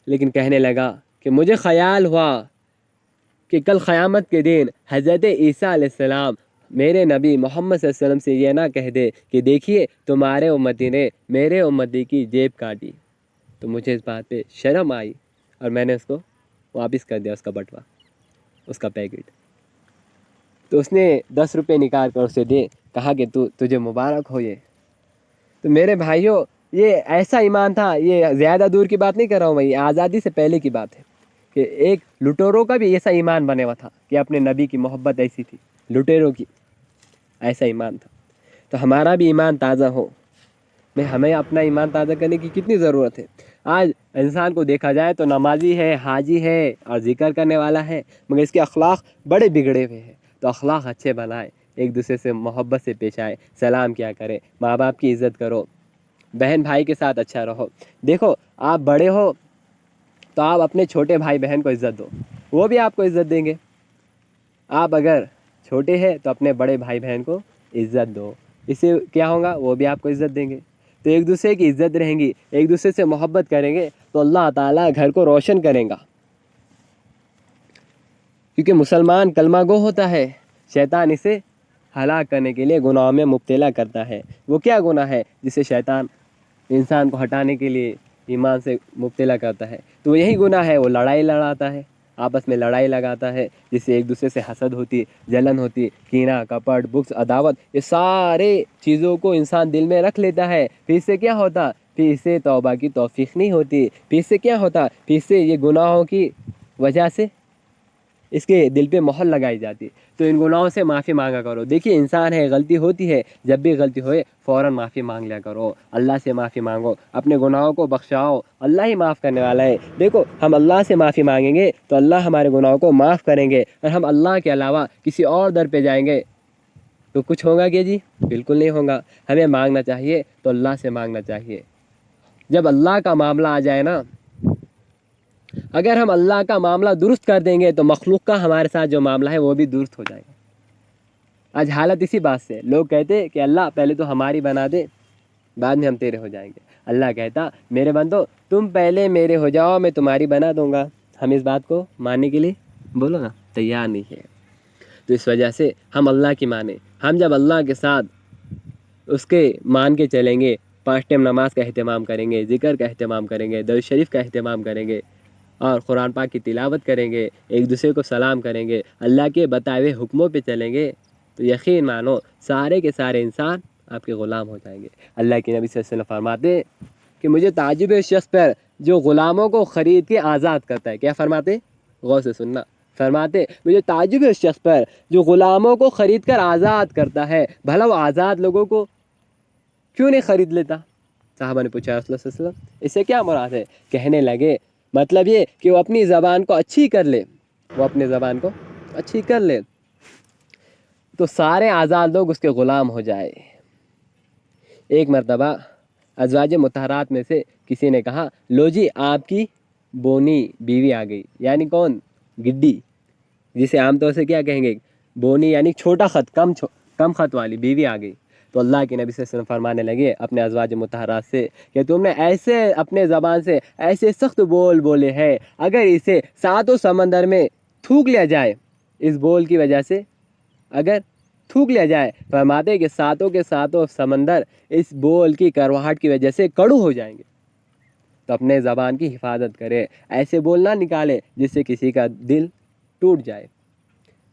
لیکن کہنے لگا کہ مجھے خیال ہوا کہ کل قیامت کے دن حضرت عیسیٰ علیہ السلام میرے نبی محمد صلی اللہ علیہ وسلم سے یہ نہ کہہ دے کہ دیکھیے تمہارے امتی نے میرے امتی کی جیب کاٹی. تو مجھے اس بات پہ شرم آئی اور میں نے اس کو واپس کر دیا، اس کا بٹوا، اس کا پیکٹ. تو اس نے 10 روپے نکال کر اسے دے، کہا کہ تجھے مبارک ہو. یہ تو میرے بھائیوں، یہ ایسا ایمان تھا. یہ زیادہ دور کی بات نہیں کر رہا ہوں میں، یہ آزادی سے پہلے کی بات ہے کہ ایک لٹیروں کا بھی ایسا ایمان بنے ہوا تھا کہ اپنے نبی کی محبت ایسی تھی. لٹیروں کی ایسا ایمان تھا. تو ہمارا بھی ایمان تازہ ہو. ہمیں اپنا ایمان تازہ کرنے کی کتنی ضرورت ہے. آج انسان کو دیکھا جائے تو نمازی ہے، حاجی ہے اور ذکر کرنے والا ہے، مگر اس کے اخلاق بڑے بگڑے ہوئے ہیں. تو اخلاق اچھے بنائے، ایک دوسرے سے محبت سے پیش آئے، سلام کیا کرے، ماں باپ کی عزت کرو، بہن بھائی کے ساتھ اچھا رہو. دیکھو آپ بڑے ہو تو آپ اپنے چھوٹے بھائی بہن کو عزت دو، وہ بھی آپ کو عزت دیں گے. آپ اگر چھوٹے ہیں تو اپنے بڑے بھائی بہن کو عزت دو، اس سے کیا ہوگا، وہ بھی آپ کو عزت دیں گے. تو ایک دوسرے کی عزت رہیں گی، ایک دوسرے سے محبت کریں گے تو اللہ تعالیٰ گھر کو روشن کریں گا. کیونکہ مسلمان کلمہ گو ہوتا ہے، شیطان اسے ہلاک کرنے کے لیے گناہوں میں مبتلا کرتا ہے. وہ کیا گناہ ہے جسے شیطان انسان کو ہٹانے کے لیے ایمان سے مبتلا کرتا ہے؟ تو یہی گناہ ہے، وہ لڑائی لڑاتا ہے، آپس میں لڑائی لگاتا ہے، جس سے ایک دوسرے سے حسد ہوتی، جلن ہوتی، کینہ، کپٹ، بغض، عداوت، یہ سارے چیزوں کو انسان دل میں رکھ لیتا ہے. پھر اس سے کیا ہوتا، پھر اس سے توبہ کی توفیق نہیں ہوتی. پھر اس سے کیا ہوتا، پھر اس سے یہ گناہوں کی وجہ سے اس کے دل پہ مہر لگائی جاتی ہے۔ تو ان گناہوں سے معافی مانگا کرو۔ دیکھیے انسان ہے، غلطی ہوتی ہے، جب بھی غلطی ہوئے فوراً معافی مانگ لیا کرو، اللہ سے معافی مانگو، اپنے گناہوں کو بخشاؤ، اللہ ہی معاف کرنے والا ہے۔ دیکھو ہم اللہ سے معافی مانگیں گے تو اللہ ہمارے گناہوں کو معاف کریں گے، اور ہم اللہ کے علاوہ کسی اور در پہ جائیں گے تو کچھ ہوگا کہ جی؟ بالکل نہیں ہوگا۔ ہمیں مانگنا چاہیے تو اللہ سے مانگنا چاہیے۔ جب اللہ کا معاملہ آ جائے نا، اگر ہم اللہ کا معاملہ درست کر دیں گے تو مخلوق کا ہمارے ساتھ جو معاملہ ہے وہ بھی درست ہو جائے گا۔ آج حالت اسی بات سے لوگ کہتے کہ اللہ پہلے تو ہماری بنا دے، بعد میں ہم تیرے ہو جائیں گے۔ اللہ کہتا میرے بندو تم پہلے میرے ہو جاؤ، میں تمہاری بنا دوں گا۔ ہم اس بات کو ماننے کے لیے بولو نا تیار نہیں ہے۔ تو اس وجہ سے ہم اللہ کی مانیں۔ ہم جب اللہ کے ساتھ اس کے مان کے چلیں گے، 5 ٹائم نماز کا اہتمام کریں گے، ذکر کا اہتمام کریں گے، درود شریف کا اہتمام کریں گے، اور قرآن پاک کی تلاوت کریں گے، ایک دوسرے کو سلام کریں گے، اللہ کے بتائے ہوئے حکموں پہ چلیں گے، تو یقین مانو سارے کے سارے انسان آپ کے غلام ہو جائیں گے۔ اللہ کے نبی صلی اللہ علیہ وسلم فرماتے کہ مجھے تعجب ہے اس شخص پر جو غلاموں کو خرید کے آزاد کرتا ہے۔ کیا فرماتے؟ غور سے سننا۔ فرماتے مجھے تعجب ہے اس شخص پر جو غلاموں کو خرید کر آزاد کرتا ہے، بھلا وہ آزاد لوگوں کو کیوں نہیں خرید لیتا؟ صحابہ نے پوچھا رسول اللہ صلی اللہ علیہ وسلم اس سے کیا مراد ہے؟ کہنے لگے مطلب یہ کہ وہ اپنی زبان کو اچھی کر لے، وہ اپنی زبان کو اچھی کر لے تو سارے آزاد لوگ اس کے غلام ہو جائے۔ ایک مرتبہ ازواج مطہرات میں سے کسی نے کہا لو جی آپ کی بونی بیوی آ گئی، یعنی کون؟ گڈی، جسے عام طور سے کیا کہیں گے؟ بونی، یعنی چھوٹا خط، کم خط والی بیوی آ گئی۔ تو اللہ کے نبی صلی اللہ علیہ وسلم فرمانے لگے اپنے ازواج مطہرات سے کہ تم نے ایسے اپنے زبان سے ایسے سخت بول بولے ہیں، اگر اسے 7 سمندر میں تھوک لیا جائے، اس بول کی وجہ سے اگر تھوک لیا جائے، فرماتے کہ 7 کے 7 سمندر اس بول کی کرواہٹ کی وجہ سے کڑو ہو جائیں گے۔ تو اپنے زبان کی حفاظت کرے، ایسے بول نہ نکالے جس سے کسی کا دل ٹوٹ جائے۔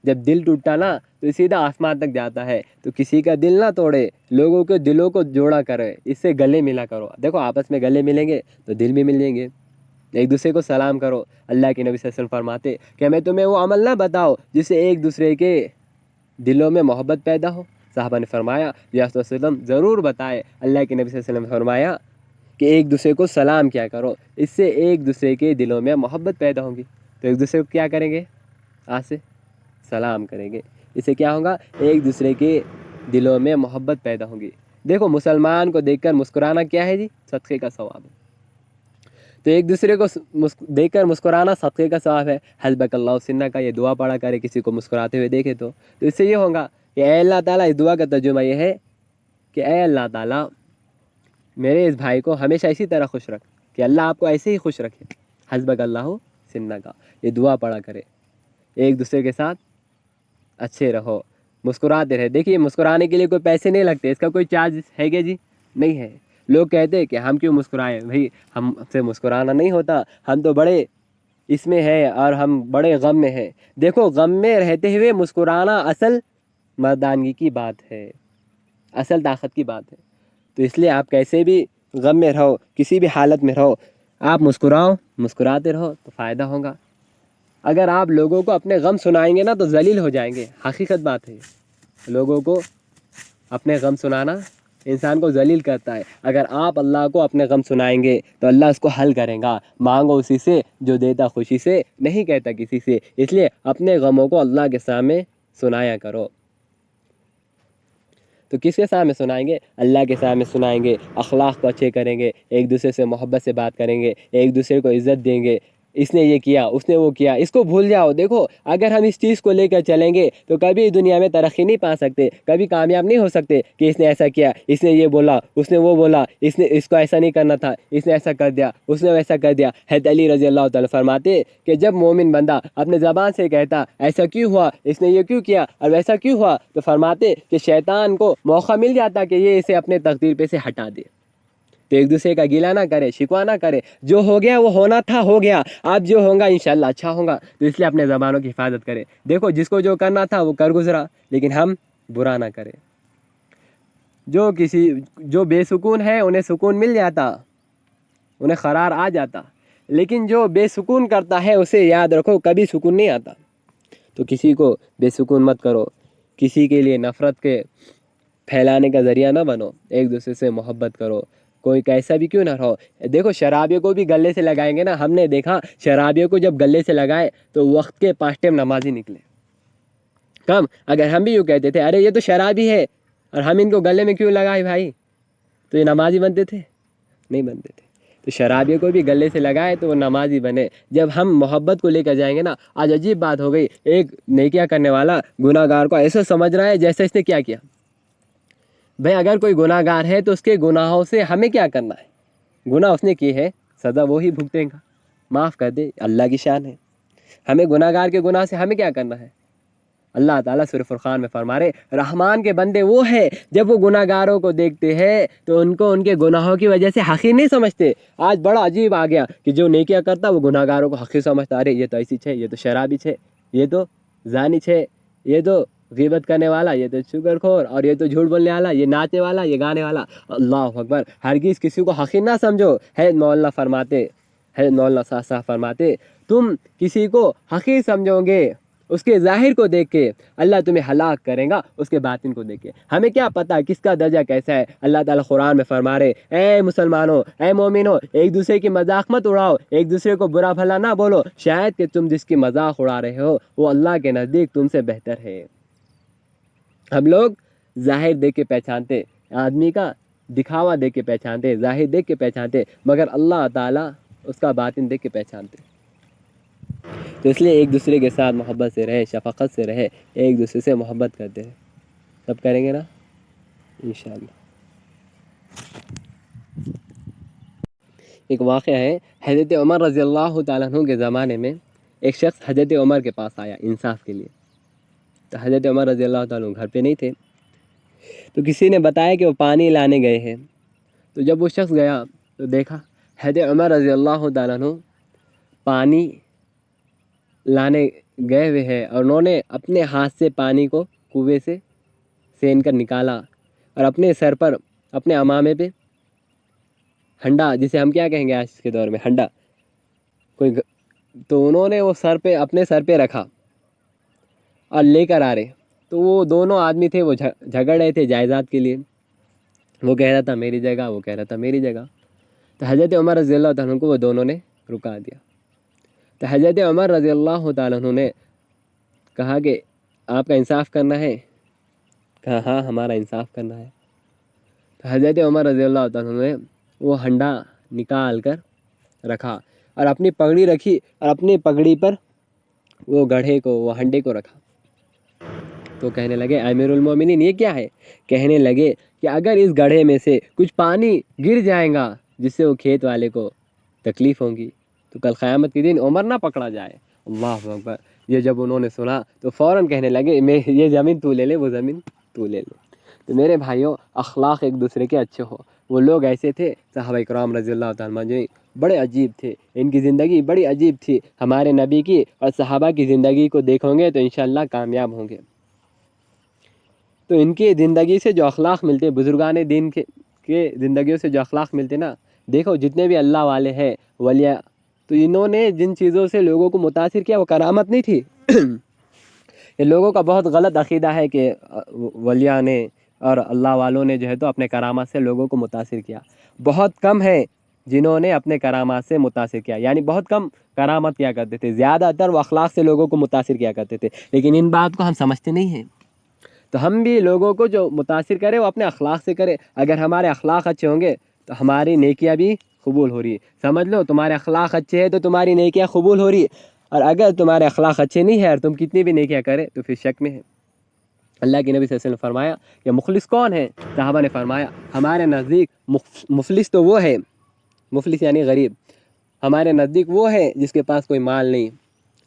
جب دل ٹوٹتا نا تو سیدھا آسمان تک جاتا ہے، تو کسی کا دل نہ توڑے، لوگوں کے دلوں کو جوڑا کرے، اس سے گلے ملا کرو۔ دیکھو آپس میں گلے ملیں گے تو دل بھی مل جائیں گے۔ ایک دوسرے کو سلام کرو۔ اللہ کے نبی صلی اللہ علیہ وسلم فرماتے کہ میں تمہیں وہ عمل نہ بتاؤ جس سے ایک دوسرے کے دلوں میں محبت پیدا ہو؟ صحابہ نے فرمایا یا رسول اللہ صلی اللہ علیہ وسلم ضرور بتائے۔ اللہ کے نبی صلی اللہ علیہ وسلم نے فرمایا کہ ایک دوسرے کو سلام کیا کرو، اس سے ایک دوسرے کے دلوں میں محبت پیدا ہوگی۔ تو ایک دوسرے کو کیا کریں گے؟ آج سے سلام کریں گے، اس سے کیا ہوگا؟ ایک دوسرے کے دلوں میں محبت پیدا ہوگی۔ دیکھو مسلمان کو دیکھ کر مسکرانا کیا ہے جی؟ صدقے کا ثواب ہے۔ تو ایک دوسرے کو دیکھ کر مسکرانا صدقے کا ثواب ہے۔ حسبک اللہ سنہ کا یہ دعا پڑھا کرے کسی کو مسکراتے ہوئے دیکھے تو اس سے یہ ہوگا کہ اے اللہ تعالیٰ، اس دعا کا ترجمہ یہ ہے کہ اے اللہ تعالیٰ میرے اس بھائی کو ہمیشہ اسی طرح خوش رکھ، کہ اللہ آپ کو ایسے ہی خوش رکھے۔ حسبک اللہ سنہ کا یہ دعا پڑھا کرے، ایک دوسرے کے ساتھ اچھے رہو، مسکراتے رہے۔ دیکھیے مسکرانے کے لیے کوئی پیسے نہیں لگتے، اس کا کوئی چارج ہے کہ جی؟ نہیں ہے۔ لوگ کہتے ہیں کہ ہم کیوں مسکرائیں؟ بھائی ہم سے مسکرانا نہیں ہوتا، ہم تو بڑے اس میں ہے اور ہم بڑے غم میں ہیں۔ دیکھو غم میں رہتے ہوئے مسکرانا اصل مردانگی کی بات ہے، اصل طاقت کی بات ہے۔ تو اس لیے آپ کیسے بھی غم میں رہو، کسی بھی حالت میں رہو، آپ مسکراؤ، مسکراتے رہو تو فائدہ ہوگا۔ اگر آپ لوگوں کو اپنے غم سنائیں گے نا تو ذلیل ہو جائیں گے، حقیقت بات ہے۔ لوگوں کو اپنے غم سنانا انسان کو ذلیل کرتا ہے۔ اگر آپ اللہ کو اپنے غم سنائیں گے تو اللہ اس کو حل کرے گا۔ مانگو اسی سے جو دیتا خوشی سے، نہیں کہتا کسی سے۔ اس لیے اپنے غموں کو اللہ کے سامنے سنایا کرو۔ تو کس کے سامنے سنائیں گے؟ اللہ کے سامنے سنائیں گے، اخلاق کو اچھے کریں گے، ایک دوسرے سے محبت سے بات کریں گے، ایک دوسرے کو عزت دیں گے۔ اس نے یہ کیا، اس نے وہ کیا، اس کو بھول جاؤ۔ دیکھو اگر ہم اس چیز کو لے کر چلیں گے تو کبھی دنیا میں ترقی نہیں پا سکتے، کبھی کامیاب نہیں ہو سکتے کہ اس نے ایسا کیا، اس نے یہ بولا، اس نے وہ بولا، اس کو ایسا نہیں کرنا تھا، اس نے ایسا کر دیا، اس نے ویسا کر دیا۔ حضرت علی رضی اللہ تعالیٰ فرماتے کہ جب مومن بندہ اپنے زبان سے کہتا ایسا کیوں ہوا، اس نے یہ کیوں کیا اور ویسا کیوں ہوا، تو فرماتے کہ شیطان کو موقع مل جاتا کہ یہ اسے اپنے تقدیر پہ سے ہٹا دے۔ تو ایک دوسرے کا گلہ نہ کرے، شکوہ نہ کرے، جو ہو گیا وہ ہونا تھا ہو گیا، اب جو ہوگا انشاءاللہ اچھا ہوگا۔ تو اس لیے اپنے زبانوں کی حفاظت کرے۔ دیکھو جس کو جو کرنا تھا وہ کر گزرا، لیکن ہم برا نہ کریں۔ جو بے سکون ہے انہیں سکون مل جاتا، انہیں قرار آ جاتا، لیکن جو بے سکون کرتا ہے اسے یاد رکھو کبھی سکون نہیں آتا۔ تو کسی کو بے سکون مت کرو، کسی کے لیے نفرت کے پھیلانے کا ذریعہ نہ بنو، ایک دوسرے سے محبت کرو، کوئی کیسا بھی کیوں نہ رہو۔ دیکھو شرابیوں کو بھی گلے سے لگائیں گے نا، ہم نے دیکھا شرابیوں کو جب گلے سے لگائے تو وقت کے 5 ٹائم نمازی نکلے۔ کم اگر ہم بھی یوں کہتے تھے ارے یہ تو شرابی ہے اور ہم ان کو گلے میں کیوں لگائے بھائی، تو یہ نمازی بنتے تھے؟ نہیں بنتے تھے۔ تو شرابیوں کو بھی گلے سے لگائے تو وہ نمازی بنے۔ جب ہم محبت کو لے کر جائیں گے نا، آج عجیب بات ہو گئی، ایک نیکیاں کرنے والا گناہ گار کو ایسا سمجھ رہا ہے جیسے اس نے کیا کیا۔ بھائی اگر کوئی گناہ گار ہے تو اس کے گناہوں سے ہمیں کیا کرنا ہے؟ گناہ اس نے کی ہے، سزا وہی بھگتیں گا، معاف کر دے، اللہ کی شان ہے۔ ہمیں گناہ گار کے گناہ سے ہمیں کیا کرنا ہے؟ اللہ تعالیٰ سورہ فرقان میں فرما رہے رحمان کے بندے وہ ہے جب وہ گناہ گاروں کو دیکھتے ہیں تو ان کو ان کے گناہوں کی وجہ سے حقیر نہیں سمجھتے۔ آج بڑا عجیب آ گیا کہ جو نیکیاں کرتا وہ گناہ گاروں کو حقیر سمجھتا، ارے یہ تو ایسی چھے، یہ تو شرابی چھے، یہ تو زانی چھے، یہ تو غیبت کرنے والا، یہ تو شکر خور، اور یہ تو جھوٹ بولنے والا، یہ ناچنے والا، یہ گانے والا۔ اللہ اکبر، ہرگز کسی کو حقیر نہ سمجھو۔ حضرت مولانا صاحب فرماتے تم کسی کو حقیر سمجھو گے اس کے ظاہر کو دیکھ کے، اللہ تمہیں ہلاک کرے گا اس کے باطن کو دیکھ کے۔ ہمیں کیا پتہ کس کا درجہ کیسا ہے؟ اللہ تعالیٰ قرآن میں فرما رہے اے مسلمانوں، اے مومنوں، ایک دوسرے کی مذاق مت اڑاؤ، ایک دوسرے کو برا بھلا نہ بولو، شاید کہ تم جس کی مذاق اڑا رہے ہو وہ اللہ کے نزدیک تم سے بہتر ہے۔ ہم لوگ ظاہر دیکھ کے پہچانتے، آدمی کا دکھاوا دیکھ کے پہچانتے، ظاہر دیکھ کے پہچانتے، مگر اللہ تعالیٰ اس کا باطن دیکھ کے پہچانتے۔ تو اس لیے ایک دوسرے کے ساتھ محبت سے رہے، شفقت سے رہے، ایک دوسرے سے محبت کرتے ہیں۔ سب کریں گے نا انشاءاللہ۔ ایک واقعہ ہے، حضرت عمر رضی اللہ تعالیٰ عنہ کے زمانے میں ایک شخص حضرت عمر کے پاس آیا انصاف کے لیے۔ تو حضرت عمر رضی اللہ تعالیٰ عنہ گھر پہ نہیں تھے، تو کسی نے بتایا کہ وہ پانی لانے گئے ہیں۔ تو جب وہ شخص گیا تو دیکھا حضرت عمر رضی اللہ تعالیٰ عنہ پانی لانے گئے ہوئے ہیں، اور انہوں نے اپنے ہاتھ سے پانی کو کنویں سے سین کر نکالا، اور اپنے سر پر، اپنے امامے پہ ہنڈا، جسے ہم کیا کہیں گے آج کے دور میں ہنڈا، تو انہوں نے وہ اپنے سر پہ رکھا اور لے کر آ رہے۔ تو وہ دونوں آدمی تھے، وہ جھگڑ رہے تھے جائیداد کے لیے، وہ کہہ رہا تھا میری جگہ، وہ کہہ رہا تھا میری جگہ۔ تو حضرت عمر رضی اللہ تعالیٰ عنہ کو وہ دونوں نے رکا دیا۔ تو حضرت عمر رضی اللہ تعالیٰ عنہ نے کہا کہ آپ کا انصاف کرنا ہے؟ کہا ہاں ہمارا انصاف کرنا ہے۔ تو حضرت عمر رضی اللہ تعالیٰ عنہ نے وہ ہنڈا نکال کر رکھا اور اپنی پگڑی رکھی، اور اپنی پگڑی پر وہ گڑھے کو، وہ ہنڈے کو رکھا۔ تو کہنے لگے امیر المومنین یہ کیا ہے؟ کہنے لگے کہ اگر اس گڑھے میں سے کچھ پانی گر جائے گا جس سے وہ کھیت والے کو تکلیف ہوگی تو کل قیامت کے دن عمر نہ پکڑا جائے۔ اللہ اکبر۔ یہ جب انہوں نے سنا تو فوراً کہنے لگے میں یہ زمین تو لے لے، وہ زمین تو لے لے۔ تو میرے بھائیوں، اخلاق ایک دوسرے کے اچھے ہو۔ وہ لوگ ایسے تھے صحابہ کرام رضی اللہ تعالیٰ عنہ، بڑے عجیب تھے، ان کی زندگی بڑی عجیب تھی۔ ہمارے نبی کی اور صحابہ کی زندگی کو دیکھو گے تو انشاءاللہ کامیاب ہوں گے۔ تو ان کی زندگی سے جو اخلاق ملتے، بزرگان دین کے زندگیوں سے جو اخلاق ملتے نا، دیکھو جتنے بھی اللہ والے ہیں ولیاء، تو انہوں نے جن چیزوں سے لوگوں کو متاثر کیا وہ کرامت نہیں تھی۔ یہ لوگوں کا بہت غلط عقیدہ ہے کہ ولیاء نے اور اللہ والوں نے جو ہے تو اپنے کرامات سے لوگوں کو متاثر کیا۔ بہت کم ہیں جنہوں نے اپنے کرامات سے متاثر کیا، یعنی بہت کم کرامت کیا کرتے تھے، زیادہ تر وہ اخلاق سے لوگوں کو متاثر کیا کرتے تھے، لیکن ان بات کو ہم سمجھتے نہیں ہیں۔ تو ہم بھی لوگوں کو جو متاثر کرے وہ اپنے اخلاق سے کرے۔ اگر ہمارے اخلاق اچھے ہوں گے تو ہماری نیکیاں بھی قبول ہو رہی ہے۔ سمجھ لو تمہارے اخلاق اچھے ہیں تو تمہاری نیکیاں قبول ہو رہی ہے، اور اگر تمہارے اخلاق اچھے نہیں ہیں اور تم کتنی بھی نیکیاں کرے تو پھر شک میں ہے۔ اللہ کے نبی صلی اللہ علیہ وسلم نے فرمایا کہ مخلص کون ہے؟ صحابہ نے فرمایا ہمارے نزدیک مفلس تو وہ ہے، مفلس یعنی غریب، ہمارے نزدیک وہ ہے جس کے پاس کوئی مال نہیں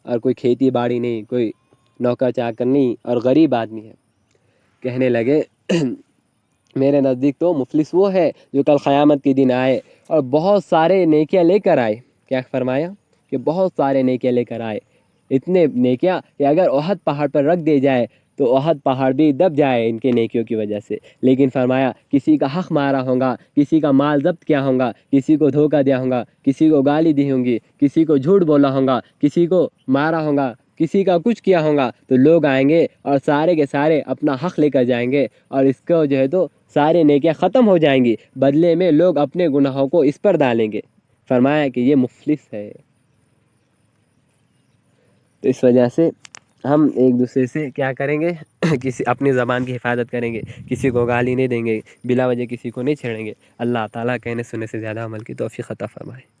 اور کوئی کھیتی باڑی نہیں، کوئی نوکر چاکر نہیں، اور غریب آدمی ہے۔ کہنے لگے میرے نزدیک تو مفلس وہ ہے جو کل قیامت کے دن آئے اور بہت سارے نیکیاں لے کر آئے۔ کیا فرمایا؟ کہ بہت سارے نیکیاں لے کر آئے، اتنے نیکیاں کہ اگر احد پہاڑ پر رکھ دے جائے تو احد پہاڑ بھی دب جائے ان کے نیکیوں کی وجہ سے۔ لیکن فرمایا کسی کا حق مارا ہوگا، کسی کا مال ضبط کیا ہوگا، کسی کو دھوکہ دیا ہوگا، کسی کو گالی دی ہوں گی، کسی کو جھوٹ بولا ہوگا، کسی کو مارا ہوگا، کسی کا کچھ کیا ہوگا تو لوگ آئیں گے اور سارے کے سارے اپنا حق لے کر جائیں گے، اور اس کو جو ہے تو سارے نیکیاں ختم ہو جائیں گی، بدلے میں لوگ اپنے گناہوں کو اس پر ڈالیں گے۔ فرمایا کہ یہ مفلس ہے۔ تو اس وجہ سے ہم ایک دوسرے سے کیا کریں گے، اپنی زبان کی حفاظت کریں گے، کسی کو گالی نہیں دیں گے، بلا وجہ کسی کو نہیں چھیڑیں گے۔ اللہ تعالیٰ کہنے سننے سے زیادہ عمل کی توفیق عطا فرمائے۔